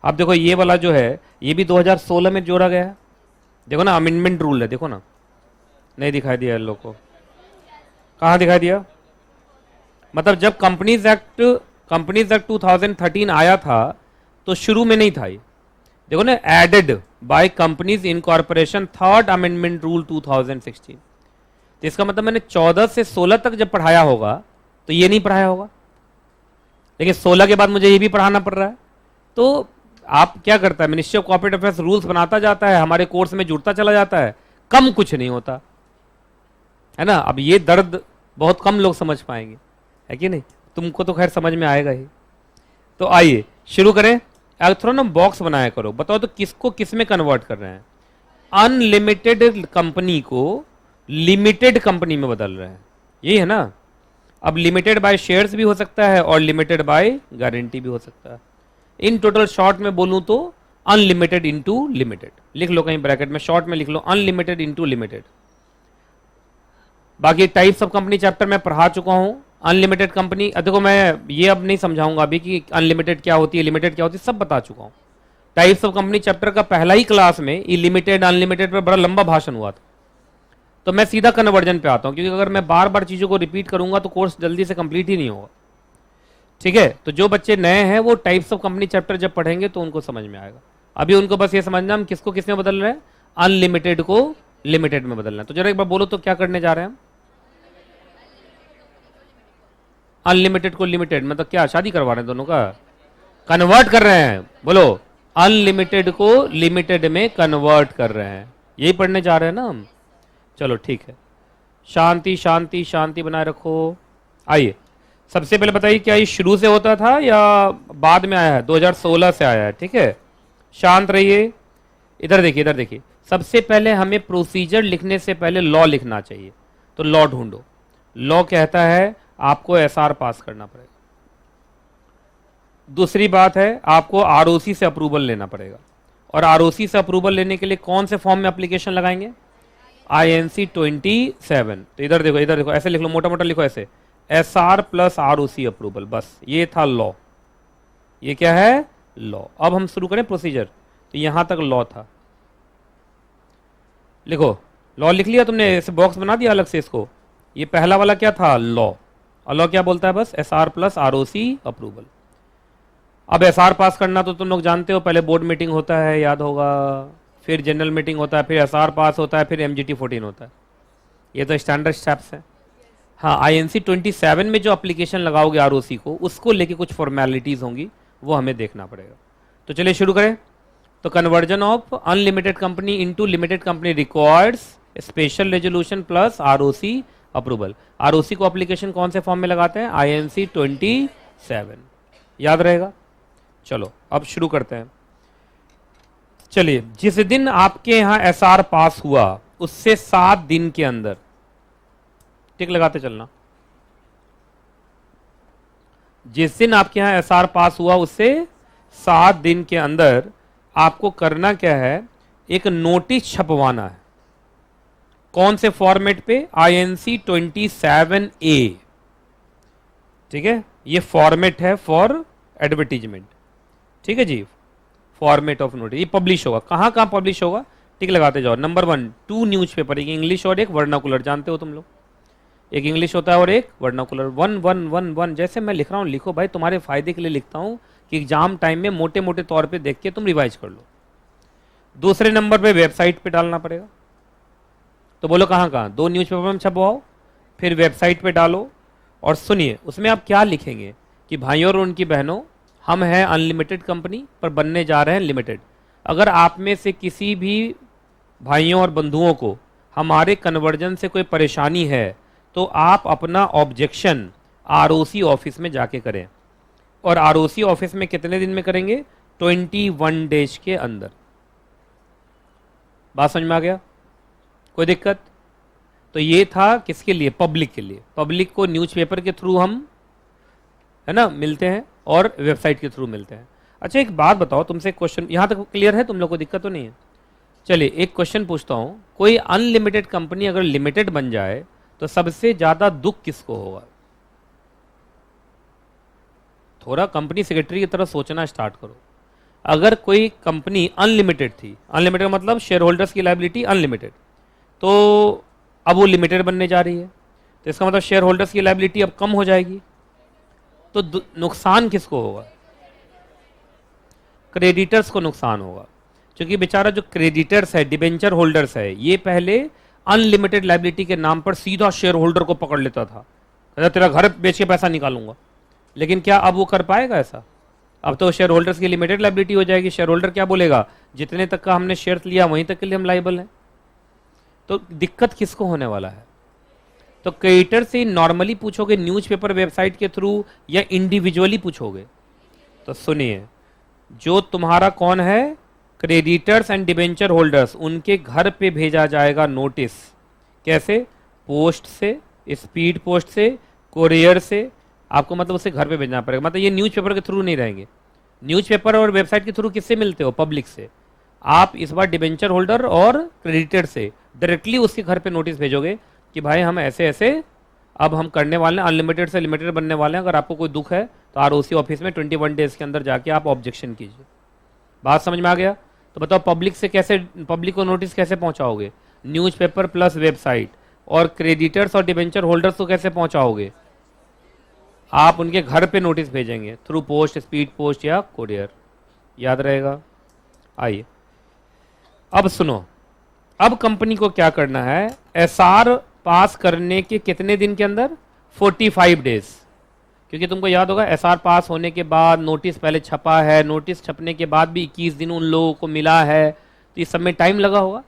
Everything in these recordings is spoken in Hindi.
अब देखो ये वाला जो है ये भी 2016 में जोड़ा गया है, देखो ना अमेंडमेंट रूल है, देखो ना, नहीं दिखाई दिया इन लोग को, कहाँ दिखाई दिया? मतलब जब कंपनीज एक्ट 2013 आया था तो शुरू में नहीं था ये, देखो ना, added by companies incorporation third amendment rule 2016। तो इसका मतलब मैंने 14 से 16 तक जब पढ़ाया होगा तो ये नहीं पढ़ाया होगा, लेकिन 16 के बाद मुझे ये भी पढ़ाना पड़ रहा है। तो आप क्या करता है, ministry of corporate affairs rules बनाता जाता है, हमारे कोर्स में जुड़ता चला जाता है, कम कुछ नहीं होता है ना। अब ये दर्द बहुत कम लोग समझ पाएंगे, है कि नहीं? तुमको तो खैर समझ में आएगा ही। तो आइए शुरू करें। थोड़ा ना बॉक्स बनाया करो, बताओ तो किसको किस में कन्वर्ट कर रहे हैं? अनलिमिटेड कंपनी को लिमिटेड कंपनी में बदल रहे हैं, यही है ना। अब लिमिटेड बाय शेयर्स भी हो सकता है और लिमिटेड बाय गारंटी भी हो सकता है। इन टोटल शॉर्ट में बोलूं तो अनलिमिटेड इनटू लिमिटेड, लिख लो कहीं ब्रैकेट में, शॉर्ट में लिख लो अनलिमिटेड इनटू लिमिटेड। बाकी टाइप्स ऑफ कंपनी चैप्टर में पढ़ा चुका हूं। अनलिमिटेड कंपनी, देखो मैं ये अब नहीं समझाऊंगा अभी कि अनलिमिटेड क्या होती है, लिमिटेड क्या होती है, सब बता चुका हूं। टाइप्स ऑफ कंपनी चैप्टर का पहला ही क्लास में ये लिमिटेड अनलिमिटेड पर बड़ा लंबा भाषण हुआ था। तो मैं सीधा कन्वर्जन पे आता हूं, क्योंकि अगर मैं बार बार चीजों को रिपीट करूंगा तो कोर्स जल्दी से कंप्लीट ही नहीं होगा। ठीक है, तो जो बच्चे नए हैं वो टाइप्स ऑफ कंपनी चैप्टर जब पढ़ेंगे तो उनको समझ में आएगा। अभी उनको बस ये समझना हम किसको किस में बदल रहे हैं, अनलिमिटेड को लिमिटेड में बदलना है। तो जरा एक बार बोलो तो क्या करने जा रहे हैं हम? अनलिमिटेड को लिमिटेड, मतलब क्या शादी करवा रहे हैं दोनों का? कन्वर्ट कर रहे हैं, बोलो अनलिमिटेड को लिमिटेड में कन्वर्ट कर रहे हैं, यही पढ़ने जा रहे हैं ना हम। चलो ठीक है, शांति शांति शांति बनाए रखो। आइए सबसे पहले बताइए, क्या ये शुरू से होता था या बाद में आया है? 2016 से आया है, ठीक है। शांत रहिए, इधर देखिए इधर देखिए। सबसे पहले हमें प्रोसीजर लिखने से पहले लॉ लिखना चाहिए, तो लॉ ढूंढो। लॉ कहता है आपको एसआर पास करना पड़ेगा। दूसरी बात है आपको आरओसी से अप्रूवल लेना पड़ेगा, और आरओसी से अप्रूवल लेने के लिए कौन से फॉर्म में एप्लीकेशन लगाएंगे? INC 27। तो इधर देखो ऐसे लिख लो, मोटा मोटा लिखो ऐसे, SR प्लस ROC अप्रूवल, बस ये था लॉ। ये क्या है? लॉ। अब हम शुरू करें प्रोसीजर। तो यहां तक लॉ था, लिखो लॉ लिख लिया तुमने, इसे बॉक्स बना दिया अलग से इसको। ये पहला वाला क्या था? लॉ। और लॉ क्या बोलता है? बस SR प्लस ROC अप्रूवल। अब SR पास करना तो तुम लोग जानते हो, पहले बोर्ड मीटिंग होता है, याद होगा, फिर जनरल मीटिंग होता है, फिर SR पास होता है, फिर MGT 14 होता है। ये तो स्टैंडर्ड स्टेप्स हैं। हाँ, INC 27 में जो एप्लीकेशन लगाओगे ROC को, उसको लेके कुछ फॉर्मेलिटीज होंगी, वो हमें देखना पड़ेगा। तो चलिए शुरू करें। तो conversion of unlimited company into limited company requires special resolution plus ROC approval. ROC को एप्लीकेशन कौन से फॉर्म में लगाते हैं? INC 27, याद रहेगा। चलो अब शुरू करते हैं। चलिए, जिस दिन आपके यहां SR पास हुआ उससे 7 दिन के अंदर, टिक लगाते चलना, जिस दिन आपके यहां SR पास हुआ उससे 7 दिन के अंदर आपको करना क्या है? एक नोटिस छपवाना है। कौन से फॉर्मेट पे? INC 27A, ठीक है। ये फॉर्मेट है फॉर एडवर्टीजमेंट, ठीक है जी। फॉर्मेट ऑफ नोटिस, ये पब्लिश होगा, कहां कहां पब्लिश होगा? टिक लगाते जाओ। नंबर 1, 2 न्यूज़पेपर, एक इंग्लिश और एक वर्नाकुलर, जानते हो तुम लोग, एक इंग्लिश होता है और एक वर्नाकुलर। 1111, जैसे मैं लिख रहा हूं लिखो भाई, तुम्हारे फायदे के लिए लिखता हूं कि एग्जाम टाइम में मोटे मोटे तौर पे देख के तुम रिवाइज कर लो। दूसरे नंबर पे वेबसाइट पे डालना पड़ेगा। तो बोलो कहां कहां? 2 न्यूज़पेपर में छपवाओ, फिर वेबसाइट पे डालो। और सुनिए उसमें आप क्या लिखेंगे कि भाइयों और उनकी बहनों, हम हैं अनलिमिटेड कंपनी पर बनने जा रहे हैं लिमिटेड। अगर आप में से किसी भी भाइयों और बंधुओं को हमारे कन्वर्जन से कोई परेशानी है तो आप अपना ऑब्जेक्शन ROC ऑफिस में जाके करें। और ROC ऑफिस में कितने दिन में करेंगे? 21 डेज के अंदर। बात समझ में आ गया? कोई दिक्कत? तो ये था किसके लिए? पब्लिक के लिए। पब्लिक को न्यूज़पेपर के थ्रू हम, है ना, मिलते हैं और वेबसाइट के थ्रू मिलते हैं। अच्छा एक बात बताओ, तुमसे क्वेश्चन यहां तक क्लियर है? तुम लोग को दिक्कत तो नहीं है? चलिए एक क्वेश्चन पूछता हूं, कोई अनलिमिटेड कंपनी अगर लिमिटेड बन जाए तो सबसे ज्यादा दुख किसको होगा? थोड़ा कंपनी सेक्रेटरी की तरह सोचना स्टार्ट करो। अगर कोई कंपनी अनलिमिटेड थी, अनलिमिटेड मतलब शेयर होल्डर्स की लायबिलिटी अनलिमिटेड, तो अब वो लिमिटेड बनने जा रही है, तो इसका मतलब शेयर होल्डर्स की लायबिलिटी अब कम हो जाएगी। तो नुकसान किसको होगा? क्रेडिटर्स को नुकसान होगा, क्योंकि बेचारा जो क्रेडिटर्स है, डिबेंचर होल्डर्स है, ये पहले अनलिमिटेड लायबिलिटी के नाम पर सीधा शेयर होल्डर को पकड़ लेता था, कहता तेरा घर बेच के पैसा निकालूंगा। लेकिन क्या अब वो कर पाएगा ऐसा? अब तो शेयर होल्डर्स की लिमिटेड लायबिलिटी हो जाएगी। शेयर होल्डर क्या बोलेगा, जितने तक का हमने शेयर लिया वहीं तक के लिए हम लाइबल हैं। तो दिक्कत किसको होने वाला है? तो क्रेडिटर से नॉर्मली पूछोगे, न्यूज़पेपर वेबसाइट के थ्रू, या इंडिविजुअली पूछोगे? तो सुनिए, जो तुम्हारा कौन है, क्रेडिटर्स एंड डिबेंचर होल्डर्स, उनके घर पे भेजा जाएगा नोटिस। कैसे? पोस्ट से, स्पीड पोस्ट से, कोरियर से। आपको मतलब उसे घर पे भेजना पड़ेगा, मतलब ये न्यूज़पेपर के थ्रू नहीं रहेंगे। न्यूज़पेपर और वेबसाइट के थ्रू किससे मिलते हो? पब्लिक से। आप इस बार डिबेंचर होल्डर और क्रेडिटर से डायरेक्टली उसके घर पे नोटिस भेजोगे कि भाई हम ऐसे ऐसे अब हम करने वाले हैं, अनलिमिटेड से लिमिटेड बनने वाले हैं, अगर आपको कोई दुख है तो आरओसी ऑफिस में 21 डेज के अंदर जाके आप ऑब्जेक्शन कीजिए। बात समझ में आ गया? तो बताओ पब्लिक से कैसे, पब्लिक को नोटिस कैसे पहुंचाओगे? Newspaper plus website. और क्रेडिटर्स और डिबेंचर होल्डर्स को कैसे पहुंचाओगे? आप उनके घर पे नोटिस भेजेंगे थ्रू पोस्ट, स्पीड पोस्ट या कोरियर। याद रहेगा? आइए अब सुनो, अब कंपनी को क्या करना है, एसआर पास करने के कितने दिन के अंदर? 45 डेज। क्योंकि तुमको याद होगा एसआर पास होने के बाद नोटिस पहले छपा है, नोटिस छपने के बाद भी 21 दिन उन लोगों को मिला है, तो इस सब में टाइम लगा होगा।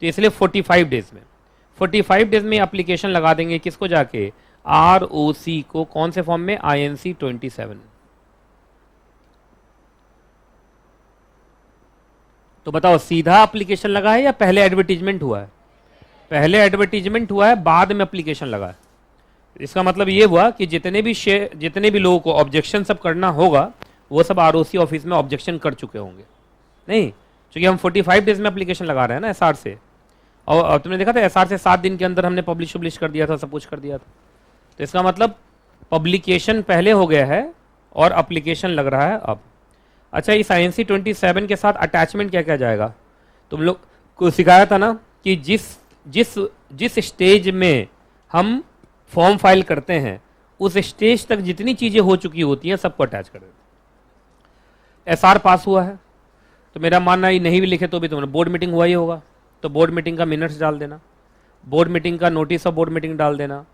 तो इसलिए 45 डेज में, 45 डेज में एप्लीकेशन लगा देंगे किसको जाके? आरओसी को। कौन से फॉर्म में? INC 27। तो बताओ सीधा एप्लीकेशन लगा है या पहले एडवर्टीजमेंट हुआ है? पहले एडवर्टीजमेंट हुआ है, बाद में एप्लीकेशन लगा है। इसका मतलब ये हुआ कि जितने भी लोगों को ऑब्जेक्शन सब करना होगा वो सब आरओसी ऑफिस में ऑब्जेक्शन कर चुके होंगे। नहीं, क्योंकि हम 45 डेज में एप्लीकेशन लगा रहे हैं ना एसआर से, और तुमने देखा था एसआर से 7 दिन के अंदर हमने पब्लिश कर दिया था, सब कुछ कर दिया था। तो इसका मतलब पब्लिकेशन पहले हो गया है और एप्लीकेशन लग रहा है अब। अच्छा, इस INC 27 के साथ अटैचमेंट क्या क्या जाएगा? तुम लोग को सिखाया था ना कि जिस स्टेज में हम फॉर्म फाइल करते हैं उस स्टेज तक जितनी चीज़ें हो चुकी होती हैं सबको अटैच कर देते। एसआर पास हुआ है तो मेरा मानना है नहीं भी लिखे तो भी तुम्हारा बोर्ड मीटिंग हुआ ही होगा, तो बोर्ड मीटिंग का मिनट्स डाल देना, बोर्ड मीटिंग का नोटिस ऑफ बोर्ड मीटिंग डाल देना,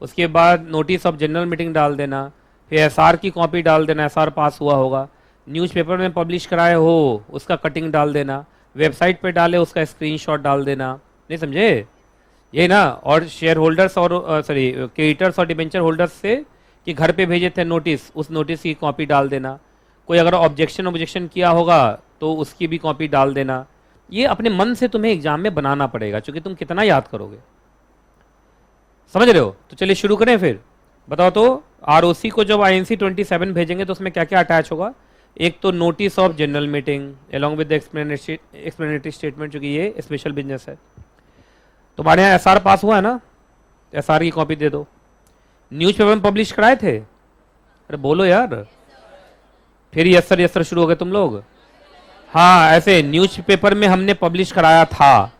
उसके बाद नोटिस ऑफ जनरल मीटिंग डाल देना, फिर एसआर की कॉपी डाल देना, एसआर पास हुआ होगा। न्यूज़पेपर में पब्लिश कराए हो उसका कटिंग डाल देना, वेबसाइट पे डाले उसका स्क्रीनशॉट डाल देना। नहीं समझे? ये ना। और शेयर होल्डर्स और क्रेडिटर्स और डिबेंचर होल्डर्स से कि घर पे भेजे थे नोटिस, उस नोटिस की कॉपी डाल देना। कोई अगर ऑब्जेक्शन किया होगा तो उसकी भी कॉपी डाल देना। ये अपने मन से तुम्हें एग्जाम में बनाना पड़ेगा, क्योंकि तुम कितना याद करोगे। समझ रहे हो? तो चलिए शुरू करें फिर। बताओ तो आरओसी को जब INC 27 भेजेंगे तो उसमें क्या क्या अटैच होगा? एक तो notice of general meeting along with explanatory statement, क्योंकि ये स्पेशल बिजनेस है। तुम्हारे यहाँ एसआर पास हुआ है ना, एसआर की कॉपी दे दो। न्यूज़पेपर में पब्लिश कराए थे? अरे बोलो यार। फिर यस सर शुरू हो गए तुम लोग। हाँ, ऐसे न्यूज़पेपर में हमने पब्लिश कराया था,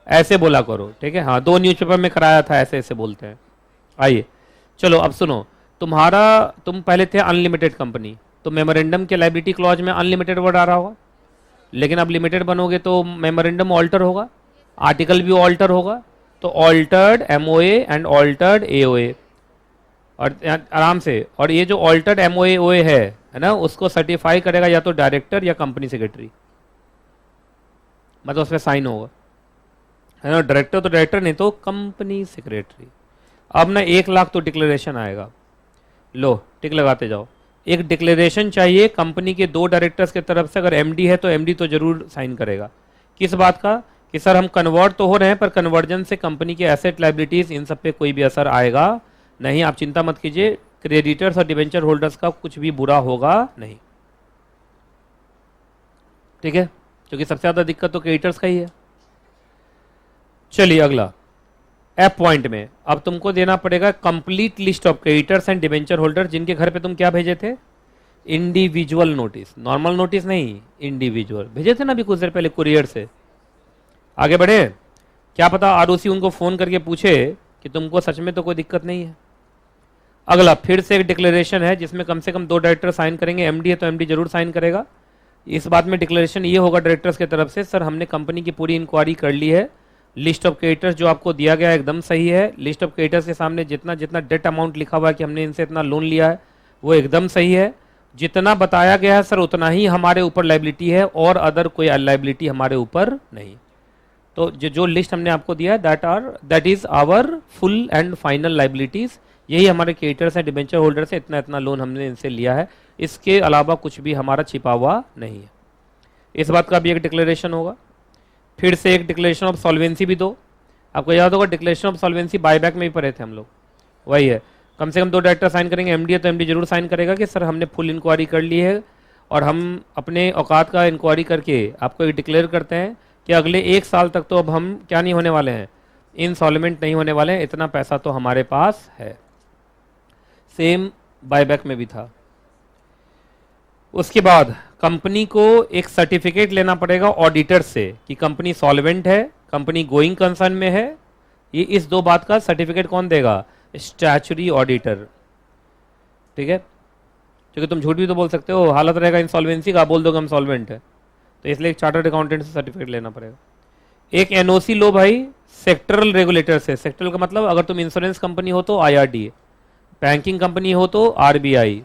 ऐसे बोला करो, ठीक है? हाँ, 2 न्यूज़पेपर में कराया था, ऐसे ऐसे बोलते हैं। आइए चलो अब सुनो, तुम पहले थे अनलिमिटेड कंपनी, तो मेमोरेंडम के लायबिलिटी क्लॉज में अनलिमिटेड वर्ड आ रहा होगा, लेकिन अब लिमिटेड बनोगे तो मेमोरेंडम ऑल्टर होगा, आर्टिकल भी ऑल्टर होगा, तो altered MOA and altered AOA। और आराम से, और ये जो ऑल्टर्ड MOA है ना, उसको सर्टिफाई करेगा या तो डायरेक्टर या कंपनी सेक्रेटरी, मतलब उसमें साइन होगा, है ना। डायरेक्टर तो डायरेक्टर, नहीं तो कंपनी सेक्रेटरी। अब ना 1 लाख तो डिक्लेरेशन आएगा। लो टिक लगाते जाओ। एक डिक्लेरेशन चाहिए कंपनी के 2 डायरेक्टर्स की तरफ से, अगर MD है तो MD तो जरूर साइन करेगा। किस बात का? कि सर हम कन्वर्ट तो हो रहे हैं, पर कन्वर्जन से कंपनी के एसेट लायबिलिटीज इन सब पे कोई भी असर आएगा नहीं। आप चिंता मत कीजिए, क्रेडिटर्स और डिबेंचर होल्डर्स का कुछ भी बुरा होगा नहीं, ठीक है? क्योंकि सबसे ज्यादा दिक्कत तो क्रेडिटर्स का ही है। चलिए अगला F पॉइंट में अब तुमको देना पड़ेगा complete list of creditors and debenture holder जिनके घर पे तुम क्या भेजे थे? इंडिविजुअल नोटिस, नॉर्मल नोटिस नहीं, इंडिविजुअल। भेजे थे ना अभी कुछ देर पहले कुरियर से। आगे बढ़े, क्या पता आरओसी उनको फोन करके पूछे कि तुमको सच में तो कोई दिक्कत नहीं है। अगला फिर से एक डिक्लेरेशन है जिसमें कम से कम 2 डायरेक्टर साइन करेंगे। एमडी है तो एमडी जरूर साइन करेगा। इस बात में डिक्लेरेशन ये होगा डायरेक्टर्स की तरफ से, सर हमने कंपनी की पूरी इंक्वायरी कर ली है, लिस्ट ऑफ क्रेडिटर्स जो आपको दिया गया है एकदम सही है, लिस्ट ऑफ क्रेडिटर्स के सामने जितना जितना डेट अमाउंट लिखा हुआ है कि हमने इनसे इतना लोन लिया है वो एकदम सही है, जितना बताया गया है सर उतना ही हमारे ऊपर लाइबिलिटी है और अदर कोई लाइबिलिटी हमारे ऊपर नहीं। तो जो लिस्ट हमने आपको दिया है that is our full and final liabilities, यही हमारे क्रेडिटर्स हैं, डिबेंचर होल्डर्स हैं, इतना इतना लोन हमने इनसे लिया है, इसके अलावा कुछ भी हमारा छिपा हुआ नहीं है। इस बात का भी एक डिक्लेरेशन होगा। फिर से एक डिक्लेरेशन ऑफ सॉल्वेंसी भी दो। आपको याद होगा डिक्लेरेशन ऑफ सॉल्वेंसी बायबैक में भी पढ़े थे हम लोग, वही है। कम से कम 2 डायरेक्टर साइन करेंगे। एमडी है तो एमडी जरूर साइन करेगा कि सर हमने फुल इंक्वायरी कर ली है और हम अपने औकात का इंक्वायरी करके आपको ये डिक्लेयर करते हैं कि अगले 1 साल तक तो अब हम क्या नहीं होने वाले हैं, इंसॉल्वेंट नहीं होने वाले हैं, इतना पैसा तो हमारे पास है। सेम बायबैक में भी था। उसके बाद कंपनी को एक सर्टिफिकेट लेना पड़ेगा ऑडिटर से कि कंपनी सॉल्वेंट है, कंपनी गोइंग कंसर्न में है। ये इस 2 बात का सर्टिफिकेट कौन देगा, स्टैच्यूटरी ऑडिटर, ठीक है। क्योंकि तुम झूठ भी तो बोल सकते हो, हालत रहेगा इंसॉल्वेंसी का, बोल दो हम सॉल्वेंट है, तो इसलिए एक चार्टर्ड अकाउंटेंट से सर्टिफिकेट लेना पड़ेगा। एक एनओसी लो भाई सेक्टरल रेगुलेटर से। सेक्टरल का मतलब अगर तुम इंश्योरेंस कंपनी हो तो आईआरडी, बैंकिंग कंपनी हो तो आरबीआई,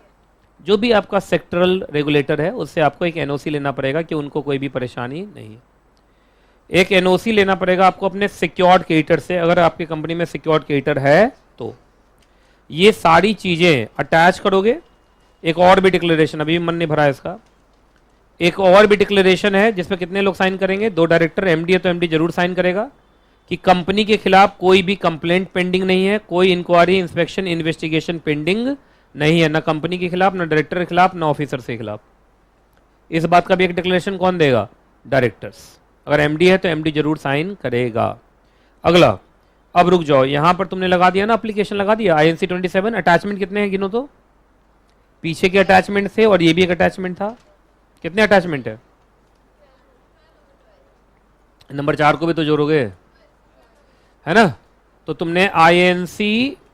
जो भी आपका सेक्टरल रेगुलेटर है उससे आपको एक एनओसी लेना पड़ेगा कि उनको कोई भी परेशानी नहीं है। एक एनओसी लेना पड़ेगा आपको अपने सिक्योर्ड क्रेडिटर से, अगर आपकी कंपनी में सिक्योर्ड क्रेडिटर है तो। ये सारी चीजें अटैच करोगे। एक और भी डिक्लेरेशन, अभी मन नहीं भरा है इसका, एक और भी डिक्लेरेशन है जिसमें कितने लोग साइन करेंगे, 2 डायरेक्टर। एमडी है तो एमडी जरूर साइन करेगा कि कंपनी के खिलाफ कोई भी कंप्लेंट पेंडिंग नहीं है, कोई इंक्वायरी इंस्पेक्शन इन्वेस्टिगेशन पेंडिंग नहीं है, ना कंपनी के खिलाफ, ना डायरेक्टर के खिलाफ, ना ऑफिसर के खिलाफ। इस बात का भी एक डिक्लेरेशन कौन देगा, डायरेक्टर्स। अगर एमडी है तो एमडी जरूर साइन करेगा। अगला, अब रुक जाओ, यहां पर तुमने लगा दिया ना, एप्लीकेशन लगा दिया INC 27। अटैचमेंट कितने हैं गिनो तो, पीछे के अटैचमेंट थे और ये भी एक अटैचमेंट था। कितने अटैचमेंट है, नंबर 4 को भी तो जोड़ोगे, है ना। तो तुमने INC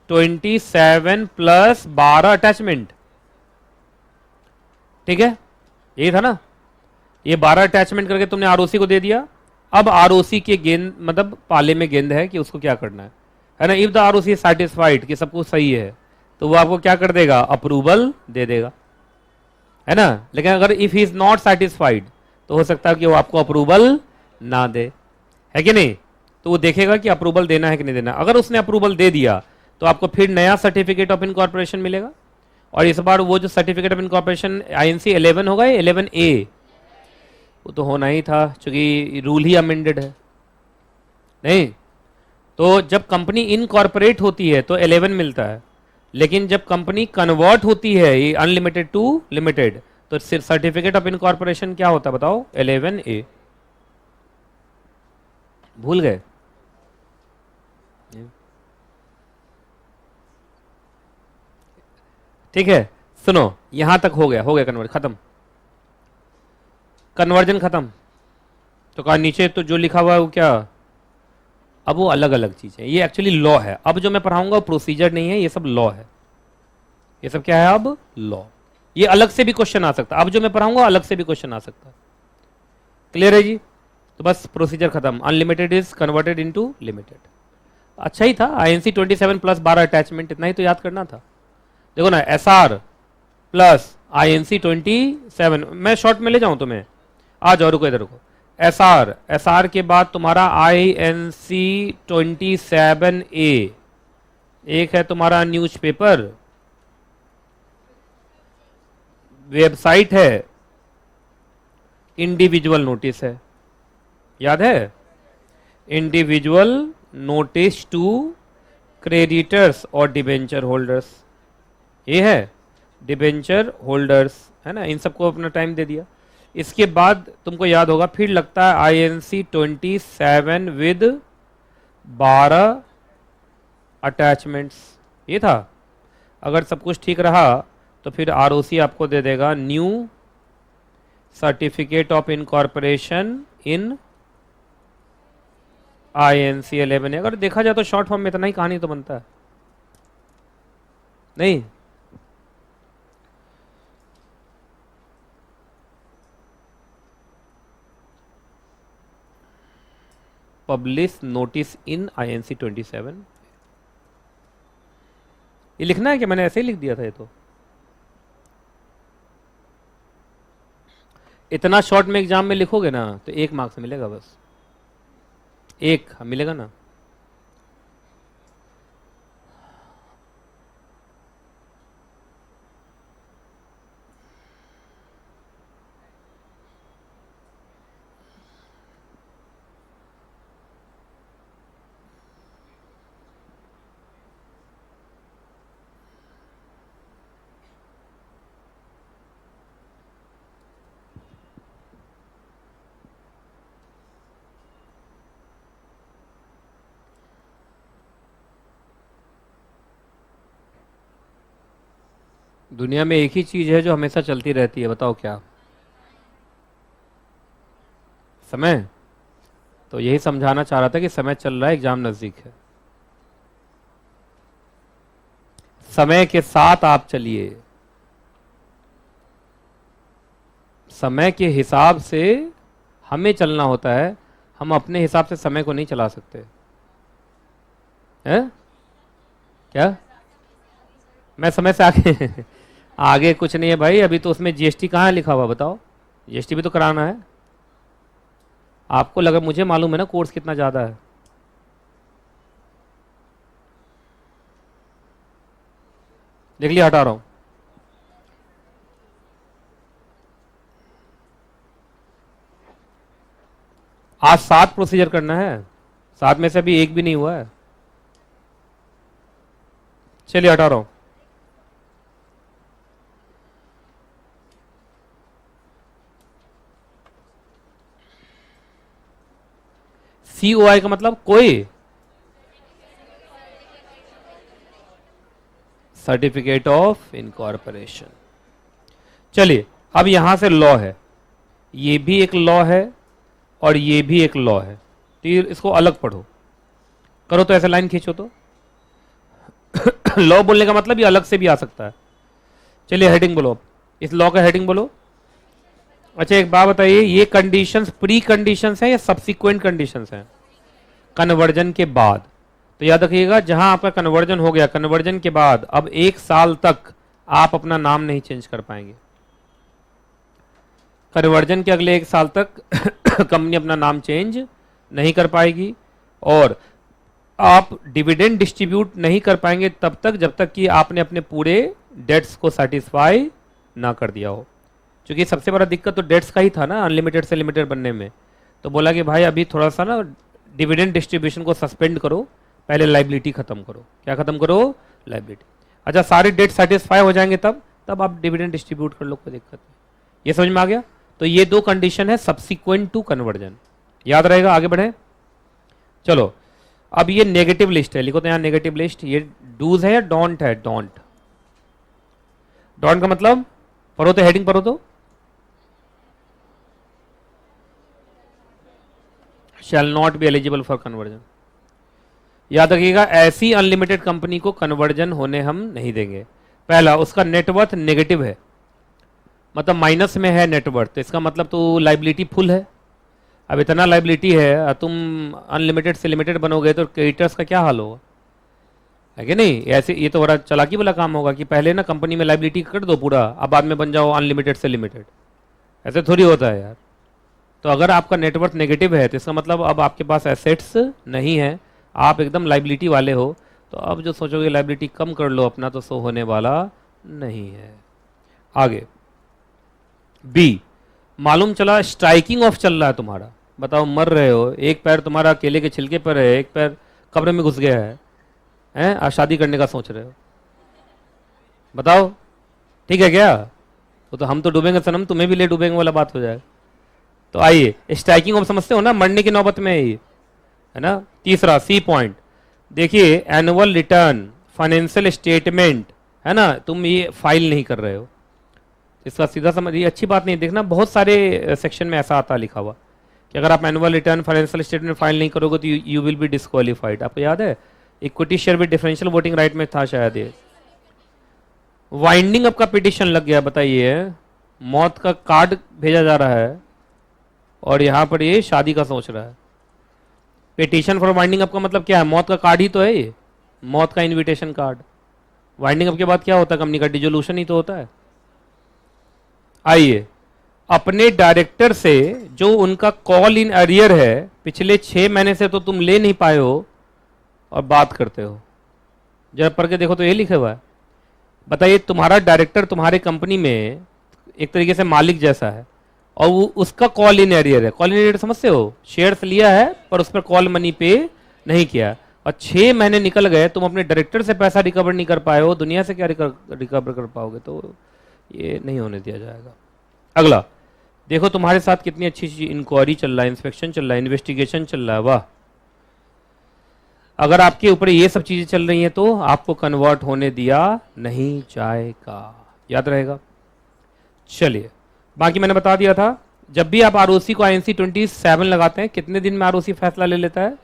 27 प्लस 12 अटैचमेंट, ठीक है, यही था ना। ये 12 अटैचमेंट करके तुमने आरओसी को दे दिया। अब आरओसी के गेंद मतलब पाले में गेंद है कि उसको क्या करना है ना। इफ द आरओसी सेटिस्फाइड कि सब कुछ सही है तो वो आपको क्या कर देगा, अप्रूवल दे देगा, है ना। लेकिन अगर if he is not satisfied तो हो सकता है कि वो आपको अप्रूवल ना दे, है कि नहीं। तो वो देखेगा कि अप्रूवल देना है कि नहीं देना। अगर उसने अप्रूवल दे दिया तो आपको फिर नया सर्टिफिकेट ऑफ इनकॉर्पोरेशन मिलेगा, और इस बार वो जो सर्टिफिकेट ऑफ इनकॉर्पोरेशन INC 11 होगा, 11A, वो तो होना ही था क्योंकि रूल ही अमेंडेड है। नहीं तो जब कंपनी इनकॉर्पोरेट होती है तो 11 मिलता है, लेकिन जब कंपनी कन्वर्ट होती है ये अनलिमिटेड टू लिमिटेड तो सर्टिफिकेट ऑफ इनकॉर्पोरेशन क्या होता है बताओ, 11A। भूल गए, ठीक है। सुनो, यहां तक हो गया कन्वर्जन खत्म, कन्वर्जन खत्म। तो कहा नीचे तो जो लिखा हुआ है वो क्या, अब वो अलग अलग चीज है, ये एक्चुअली लॉ है। अब जो मैं पढ़ाऊंगा वो प्रोसीजर नहीं है, ये सब लॉ है। ये सब क्या है, अब लॉ। ये अलग से भी क्वेश्चन आ सकता है, अब जो मैं पढ़ाऊंगा अलग से भी क्वेश्चन आ सकता है। क्लियर है जी। तो बस प्रोसीजर खत्म, unlimited is converted into limited. अच्छा ही था, INC 27 प्लस 12 अटैचमेंट, इतना ही तो याद करना था। देखो ना, SR प्लस INC 27, मैं शॉर्ट में ले जाऊं तुम्हें, आ जाओ, रुको इधर रुको। SR के बाद तुम्हारा INC 27A, एक है तुम्हारा न्यूज़पेपर, वेबसाइट है, इंडिविजुअल नोटिस है, याद है, इंडिविजुअल नोटिस टू क्रेडिटर्स और डिबेंचर होल्डर्स, ये है डिबेंचर होल्डर्स, है ना। इन सबको अपना टाइम दे दिया। इसके बाद तुमको याद होगा फिर लगता है INC 27 विद 12 अटैचमेंट्स, ये था। अगर सब कुछ ठीक रहा तो फिर आरओसी आपको दे देगा new certificate of incorporation in INC 11। अगर देखा जाए तो शॉर्ट फॉर्म में इतना ही कहानी तो बनता है नहीं। Publish notice in INC 27। ये लिखना है कि मैंने ऐसे ही लिख दिया था? ये तो इतना शॉर्ट में एग्जाम में लिखोगे ना तो 1 मार्क्स मिलेगा, बस 1 मिलेगा ना। दुनिया में एक ही चीज है जो हमेशा चलती रहती है, बताओ क्या? समय। तो यही समझाना चाह रहा था कि समय चल रहा है, एग्जाम नजदीक है। समय के साथ आप चलिए, समय के हिसाब से हमें चलना होता है, हम अपने हिसाब से समय को नहीं चला सकते हैं। क्या मैं समय से आगे आगे कुछ नहीं है भाई, अभी तो उसमें जीएसटी कहाँ है लिखा हुआ, बताओ? जीएसटी भी तो कराना है आपको। लगा मुझे मालूम है ना कोर्स कितना ज़्यादा है। देख लिया, हटा रहा हूँ। आज 7 प्रोसीजर करना है, 7 में से अभी 1 भी नहीं हुआ है। चलिए हटा रहा हूँ। COI का मतलब कोई सर्टिफिकेट ऑफ इनकॉर्पोरेशन। चलिए अब यहां से लॉ है, ये भी एक लॉ है और ये भी एक लॉ है, तो ये इसको अलग पढ़ो। करो तो ऐसे लाइन खींचो तो लॉ बोलने का मतलब ये अलग से भी आ सकता है। चलिए हेडिंग बोलो, इस लॉ का हेडिंग बोलो। अच्छा एक बात बताइए, ये कंडीशंस प्री कंडीशंस हैं या सब्सिक्वेंट कंडीशंस हैं? कन्वर्जन के बाद। तो याद रखिएगा, जहां आपका कन्वर्जन हो गया, कन्वर्जन के बाद अब 1 साल तक आप अपना नाम नहीं चेंज कर पाएंगे। कन्वर्जन के अगले 1 साल तक कंपनी अपना नाम चेंज नहीं कर पाएगी, और आप डिविडेंड डिस्ट्रीब्यूट नहीं कर पाएंगे तब तक जब तक कि आपने अपने पूरे डेट्स को सेटिस्फाई ना कर दिया हो। क्योंकि सबसे बड़ा दिक्कत तो डेट्स का ही था ना, अनलिमिटेड से लिमिटेड बनने में। तो बोला कि भाई अभी थोड़ा सा ना डिविडेंड डिस्ट्रीब्यूशन को सस्पेंड करो, पहले लाइबिलिटी खत्म करो। क्या खत्म करो? लाइबिलिटी। अच्छा सारे डेट सेटिस्फाई हो जाएंगे तब आप डिविडेंड डिस्ट्रीब्यूट कर लो, कोई दिक्कत नहीं। ये समझ में आ गया? तो ये 2 कंडीशन है सब्सिक्वेंट टू कन्वर्जन, याद रहेगा। आगे बढ़े, चलो अब ये नेगेटिव लिस्ट है, लिखो तो यहां नेगेटिव लिस्ट। ये डूज है या डोंट है? डोंट। डोंट का मतलब पढ़ो तो, हेडिंग पढ़ो तो, shall not be eligible for conversion. याद रखिएगा, ऐसी अनलिमिटेड कंपनी को कन्वर्जन होने हम नहीं देंगे। पहला, उसका नेटवर्थ नेगेटिव है, मतलब माइनस में है नेटवर्थ, तो इसका मतलब तो लाइबिलिटी फुल है। अब इतना लाइबिलिटी है, तुम अनलिमिटेड से लिमिटेड बनोगे तो क्रेडिटर्स का क्या हाल होगा, है कि नहीं? ऐसे ये तो बड़ा चालाकी वाला काम होगा कि पहले ना कंपनी में लाइबिलिटी कर दो पूरा, अब बाद में बन जाओ अनलिमिटेड से लिमिटेड। ऐसे थोड़ी होता है यार। तो अगर आपका नेटवर्थ नेगेटिव है तो इसका मतलब अब आपके पास एसेट्स नहीं है, आप एकदम लाइबिलिटी वाले हो। तो अब जो सोचोगे लाइबिलिटी कम कर लो अपना, तो सो होने वाला नहीं है। आगे बी, मालूम चला स्ट्राइकिंग ऑफ चल रहा है तुम्हारा, बताओ मर रहे हो, एक पैर तुम्हारा केले के छिलके पर है, एक पैर कब्र में घुस गया है, हैं? आज शादी करने का सोच रहे हो, बताओ ठीक है क्या? तो हम तो डूबेंगे सनम, तुम्हें भी ले डूबेंगे वाला बात हो जाए। तो आइए, स्ट्राइकिंग ऑफ समझते हो ना, मरने की नौबत में ही है ना। तीसरा सी पॉइंट देखिए, एनुअल रिटर्न, फाइनेंशियल स्टेटमेंट है ना, तुम ये फाइल नहीं कर रहे हो। इसका सीधा समझ, ये अच्छी बात नहीं। देखना बहुत सारे सेक्शन में ऐसा आता लिखा हुआ कि अगर आप annual return financial statement file नहीं करोगे तो यू विल बी डिस्क्वालीफाइड। आपको याद है equity share with differential voting right में था शायद ये। वाइंडिंग अप का पिटिशन लग गया, बताइए, मौत का कार्ड भेजा जा रहा है और यहां पर ये शादी का सोच रहा है। पिटिशन फॉर वाइंडिंग अप का मतलब क्या है? मौत का कार्ड ही तो है ये, मौत का इनविटेशन कार्ड। वाइंडिंग अप के बाद क्या होता है? कंपनी का डिसोल्यूशन ही तो होता है। आइए, अपने डायरेक्टर से जो उनका कॉल इन अरियर है, पिछले 6 महीने से तो तुम ले नहीं पाए हो और बात करते हो। जरा पढ़ के देखो तो ये लिखा हुआ है। बताइए, तुम्हारा डायरेक्टर तुम्हारे कंपनी में एक तरीके से मालिक जैसा है और वो उसका कॉल इन एरियर है। कॉल इन एरियर समझते हो? शेयर्स लिया है पर उस पर कॉल मनी पे नहीं किया और 6 महीने निकल गए, तुम अपने डायरेक्टर से पैसा रिकवर नहीं कर पाए हो, दुनिया से क्या रिकवर कर पाओगे? तो ये नहीं होने दिया जाएगा। अगला देखो, तुम्हारे साथ कितनी अच्छी इंक्वायरी चल रहा है, इंस्पेक्शन चल रहा है, इन्वेस्टिगेशन चल रहा है, वाह। अगर आपके ऊपर ये सब चीजें चल रही हैं तो आपको कन्वर्ट होने दिया नहीं जाएगा, याद रहेगा। चलिए, बाकी मैंने बता दिया था, जब भी आप आरओसी को INC 27 लगाते हैं, कितने दिन में आरओसी फैसला ले लेता है?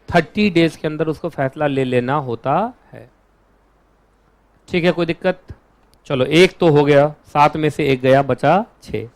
30 डेज के अंदर उसको फैसला ले लेना होता है। ठीक है, कोई दिक्कत? चलो, एक तो हो गया, 7 में से एक गया, बचा 6।